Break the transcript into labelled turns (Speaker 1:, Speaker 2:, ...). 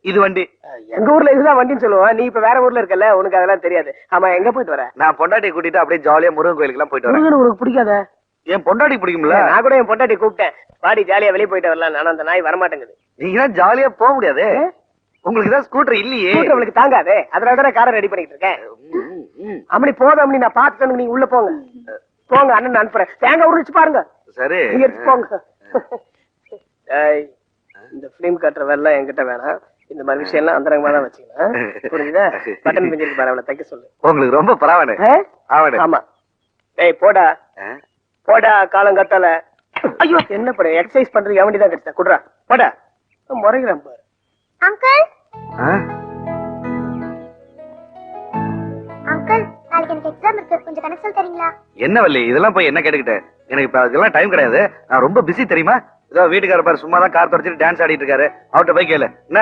Speaker 1: இது வண்டி.
Speaker 2: எங்க ஊர்ல இதுதான் வண்டின்னு சொல்லுவோம். நீ இப்ப வேற ஊர்ல இருக்கல, உனக்கு அதெல்லாம் தெரியாது. ஆமா, எங்க போயிட்டு வர?
Speaker 1: நான் பொண்டாட்டி கூட்டிட்டு அப்படியே ஜாலியா முருகன் கோயிலுக்கு எல்லாம் போயிட்டு வரேன்.
Speaker 2: முருகன் உனக்கு பிடிக்காத?
Speaker 1: என் பொண்டாட்டி பிடிக்கும்ல.
Speaker 2: நான் கூட என் பொண்டாட்டி கூப்பிட்டேன், பாடி ஜாலியா வெளியே போயிட்டு வரலாம். ஆனா அந்த நாய் வரமாட்டேங்குது.
Speaker 1: நீங்க தான் ஜாலியா போக முடியாது. உங்களுக்கு தான் ஸ்கூட்டர் இல்லையே.
Speaker 2: ஸ்கூட்டர் அவளுக்கு தாங்காதே, அதனால தானே காரை ரெடி பண்ணிட்டு இருக்கேன். அம்மனி போதும், அம்மனி நான் பாத்துட்டேன். நீங்க உள்ள போங்க போங்க, அண்ணன் அனுப்புறேன். தேங்காய் உரிச்சு பாருங்க.
Speaker 1: சரி,
Speaker 2: நீங்க எடுத்து போங்க. ஏய், இந்த பிலிம் கட்டுற வேலை என்கிட்ட வேணாம். இந்த மாதிரி விஷயம் எல்லாம் அந்தரங்கமா தான் வச்சுக்கலாம். புரிஞ்சுதா? பட்டன் பிஞ்சிருக்கு பாரு, அவளை தைக்க சொல்லு.
Speaker 1: உங்களுக்கு ரொம்ப பரவாயில்லை.
Speaker 2: ஆமா. ஏய் போடா போடா, காலம் கத்தால. ஐயோ, என்ன பண்ண எக்ஸசைஸ் பண்றதுக்கு அவன் தான் கிடைச்சா குடுறா. போடா, முறைகிறான் பாரு.
Speaker 3: அங்கிள் அங்கிள், நாளைக்கு எனக்கு எக்ஸாம் இருக்கு, கொஞ்சம் கணக்கு சொல்லி தரீங்களா?
Speaker 1: என்ன வள்ளி, இதெல்லாம் போய் என்ன கேட்டுக்கிட்டேன்? எனக்கு இப்ப அதெல்லாம் டைம் கிடையாது. நான் ரொம்ப பிஸி தெரியுமா? ஏதோ வீட்டுக்கார பாரு சும்மா தான் கார் தொடச்சிட்டு டான்ஸ் ஆடிட்டு இருக்காரு. அவர்கிட்ட போய் கேளு என்ன.